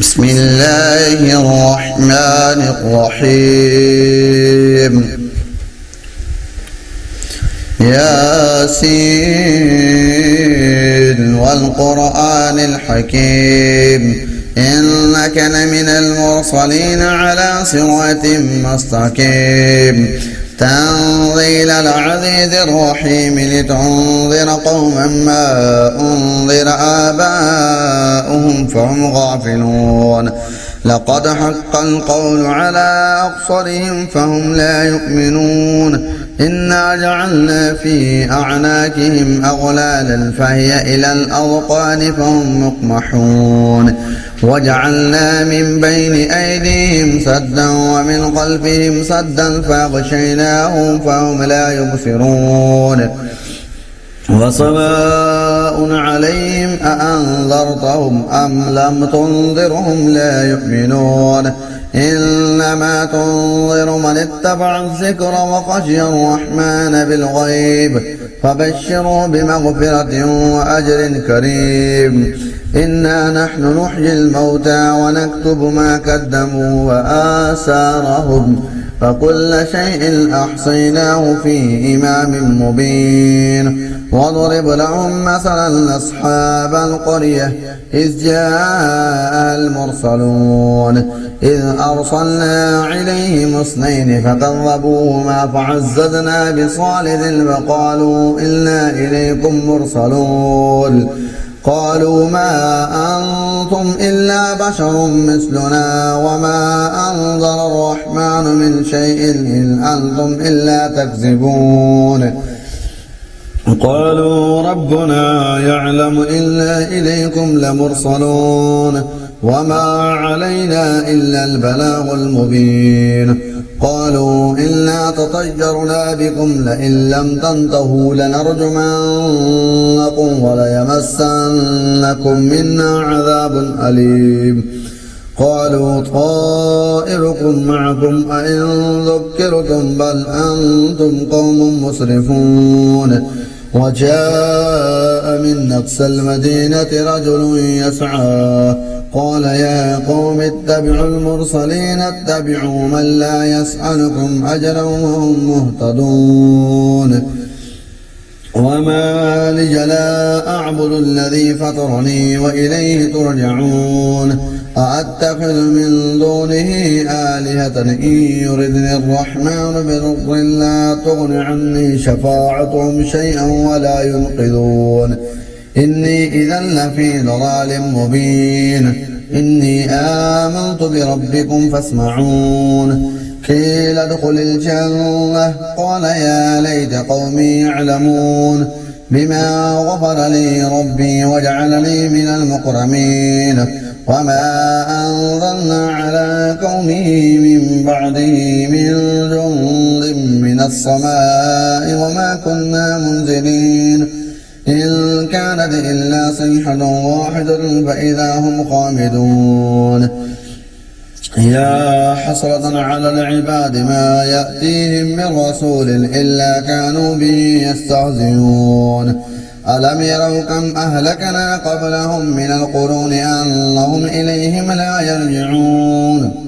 بسم الله الرحمن الرحيم ياسين والقرآن الحكيم إنك لمن المرسلين على صراط مستقيم تنزيل العزيز الرحيم لتنذر قوما ما أنذر آباؤهم فهم غافلون لقد حق القول على أكثرهم فهم لا يؤمنون إنا جعلنا في أعناقهم أغلالا فهي إلى الأذقان فهم مقمحون وجعلنا من بين أيديهم سدا ومن خلفهم سدا فأغشيناهم فهم لا يبصرون وسواء عليهم أأنذرتهم أم لم تنذرهم لا يؤمنون إنما تنذر من اتبع الذكر وخشي الرحمن بالغيب فبشروا بمغفرة وأجر كريم إنا نحن نحيي الموتى ونكتب ما قدموا وآثارهم فكل شيء أحصيناه في إمام مبين واضرب لهم مثلا أصحاب القرية إذ جاء المرسلون إذ أرسلنا عليهم اثنين فكذبوهما فعززنا بصالح فقالوا إنا إليكم مرسلون قالوا ما أنتم إلا بشر مثلنا وما أنزل الرحمن من شيء إن أنتم إلا تكذبون قالوا ربنا يعلم إنا إليكم لمرسلون وما علينا إلا البلاغ المبين قالوا إنا تطيرنا بكم لئن لم تنتهوا لنرجمنكم وليمسنكم منا عذاب أليم قالوا طائركم معكم أئن ذكرتم بل أنتم قوم مسرفون وجاء من أقصى المدينة رجل يسعى قال يا قوم اتبعوا المرسلين اتبعوا من لا يسألكم أجرا وهم مهتدون وما لي لا أعبد الذي فطرني وإليه ترجعون أأتخذ من دونه آلهة إن يردني الرحمن بضر لا تغن عني شفاعتهم شيئا ولا ينقذون إني إذا لفي ضلال مبين إني آمنت بربكم فاسمعون قيل ادخل الجنة قال يا ليت قومي يعلمون بما غفر لي ربي وجعلني من المكرمين وما أنزلنا على قومه من بعده من جند من السماء وما كنا منزلين إن كانت إلا صيحة واحدة فإذا هم خامدون يا حسرة على العباد ما يأتيهم من رسول إلا كانوا به يستهزئون ألم يروا كم أهلكنا قبلهم من القرون أنهم إليهم لا يرجعون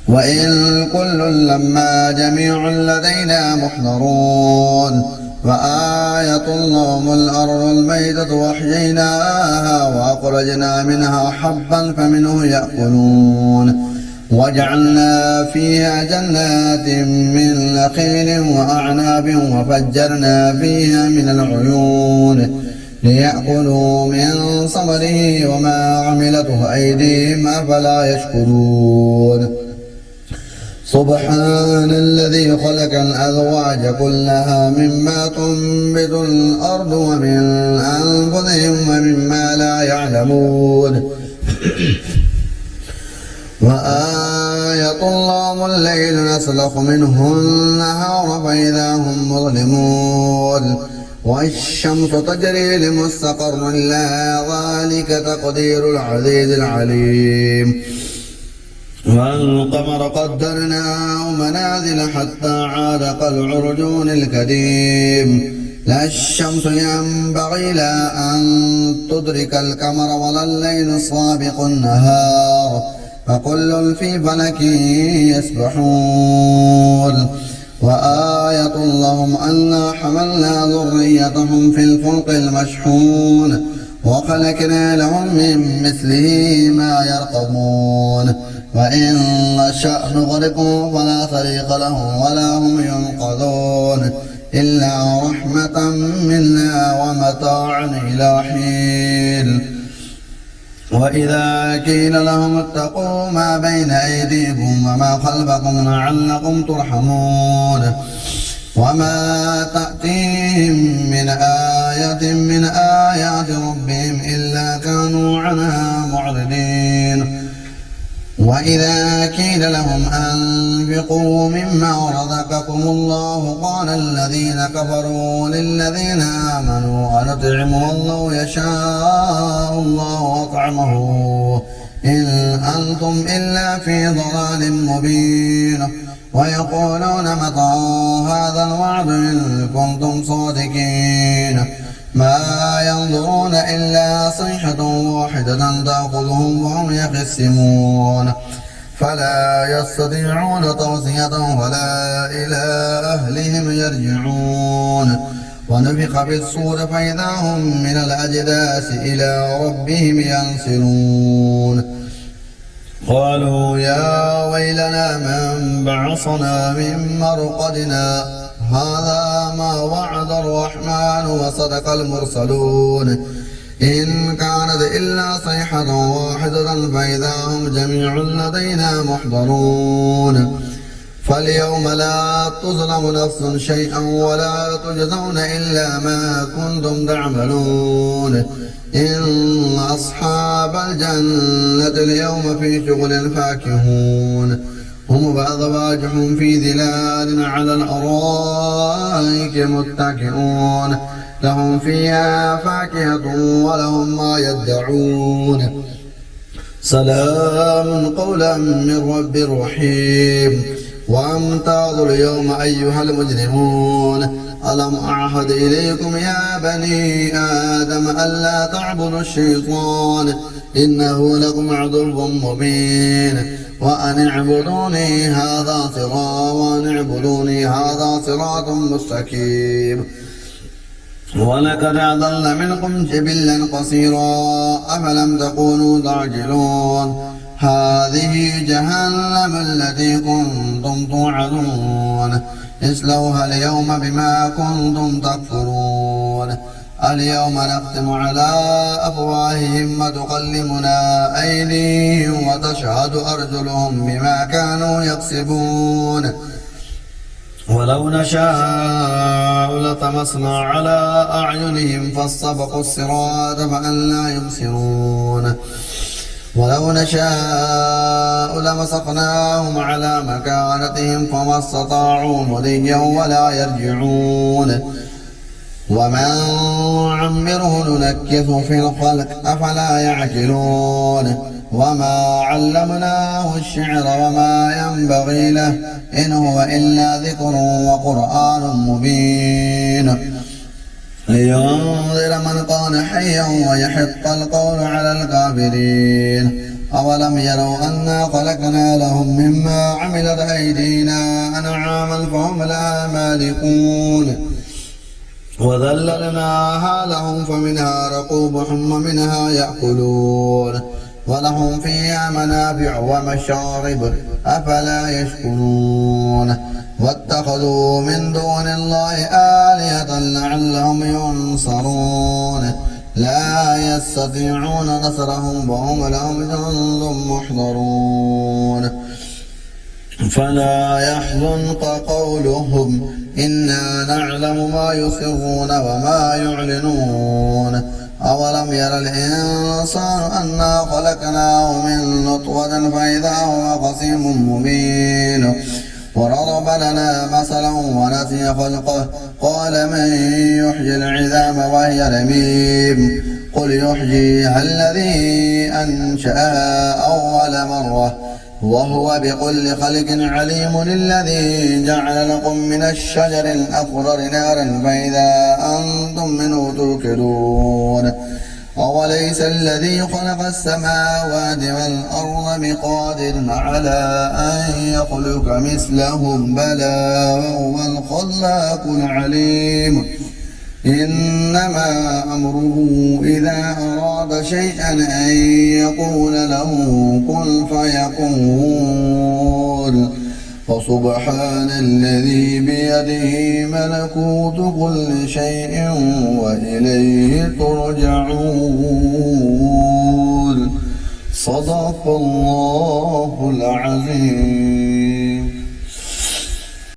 وإن كل لما جميع لدينا محضرون وآية لهم الأرض الميتة وأحييناها وأخرجنا منها حبا فمنه يأكلون وجعلنا فيها جنات من نخيل وأعناب وفجرنا فيها من العيون ليأكلوا من ثمره وما عملته أيديهم أفلا يشكرون سبحان الذي خلق الأزواج كلها مما تنبت الأرض ومن أنفسهم ومما لا يعلمون وآية لهم الليل نسلخ منه النهار فإذا هم مظلمون والشمس تجري لمستقر لها ذلك تقدير العزيز العليم والقمر قدرناه منازل حتى عاد كالعرجون القديم لا الشمس ينبغي لها أن تدرك القمر ولا الليل سابق النهار فكل في فلك يسبحون وآية لهم أنا حملنا ذريتهم في الفلك المشحون وخلقنا لهم من مثله ما يرقبون وإن نشأ نغرقهم فلا طريق لهم ولا هم ينقذون إلا رحمة منا ومتاعا إلى حين وإذا قيل لهم اتقوا ما بين أيديكم وما خلفكم لعلكم ترحمون وما تأتيهم من آية من آيات ربهم إلا كانوا عنها معرضين وإذا قيل لهم أنفقوا مما رزقكم الله قال الذين كفروا للذين آمنوا أنطعم والله يشاء الله أطعمه إن أنتم إلا في ضلال مبين ويقولون متى هذا الوعد إن كنتم صادقين ما ينظرون إلا صيحة واحدة تأخذهم وهم يخصمون فلا يستطيعون توصية ولا إلى أهلهم يرجعون ونفخ بالصور فإذا هم من الأجداث إلى ربهم ينسلون قالوا يا ويلنا من بعثنا من مرقدنا هذا ما وعد الرحمن وصدق المرسلون إن كانت إلا صيحة واحدة فإذا هم جميع لدينا محضرون فاليوم لا تظلم نفس شيئا ولا تجزون إلا ما كنتم تعملون إن أصحاب الجنة اليوم في شغل فاكهون هم وأزواجهم في ظلال على الأرائك متكئون لهم فيها فاكهة ولهم ما يدعون سلام قولا من رب رحيم وامتازوا اليوم أيها المجرمون ألم أعهد إليكم يا بني آدم ألا تعبدوا الشيطان إنه لكم عدو مبين وأن اعبدوني هذا صراط مستقيم ولقد أضل منكم جبلا قصيرا أفلم تكونوا تعقلون هذه جهنم التي كنتم توعدون اصلوها اليوم بما كنتم تكفرون اليوم نختم على أفواههم وتكلمنا أيديهم وتشهد أرجلهم بما كانوا يكسبون ولو نشاء لطمسنا على أعينهم فاستبقوا الصراط فأنى يبصرون ولو نشاء لمسخناهم على مكانتهم فما استطاعوا مضيا ولا يرجعون ومن عمره ننكثه في الخلق أفلا يعقلون وما علمناه الشعر وما ينبغي له إن هو إلا ذكر وقرآن مبين لينذر من كان حيا ويحق القول على الكافرين أولم يروا أنا خلقنا لهم مما عملت أيدينا أنعاما فهم لها مالكون وذللناها لهم فمنها ركوبهم ومنها يأكلون ولهم فيها منافع ومشارب أفلا يشكرون واتخذوا من دون الله آلهة لعلهم ينصرون لا يستطيعون نصرهم وهم لهم جند محضرون فلا يحزنك قولهم إنا نعلم ما يسرون وما يعلنون أولم ير الإنسان أنا خلقناه من نطفة فإذا هو خصيم مبين وضرب لنا مثلا ونسي خلقه قال من يحيي العظام وهي رميم قل يحييها الذي أنشأها أول مرة وهو بكل خلق عليم الذي جعل لكم من الشجر الأخضر نارا فإذا أنتم منه توقدون أوليس الذي خلق السماوات والأرض بقادر على أن يخلق مثلهم بلى وهو الخلاق العليم إنما أمره إذا أراد شيئا أن يقول له كن فيكون فسبحان الذي بيده ملكوت كل شيء وإليه ترجعون صدق الله العظيم.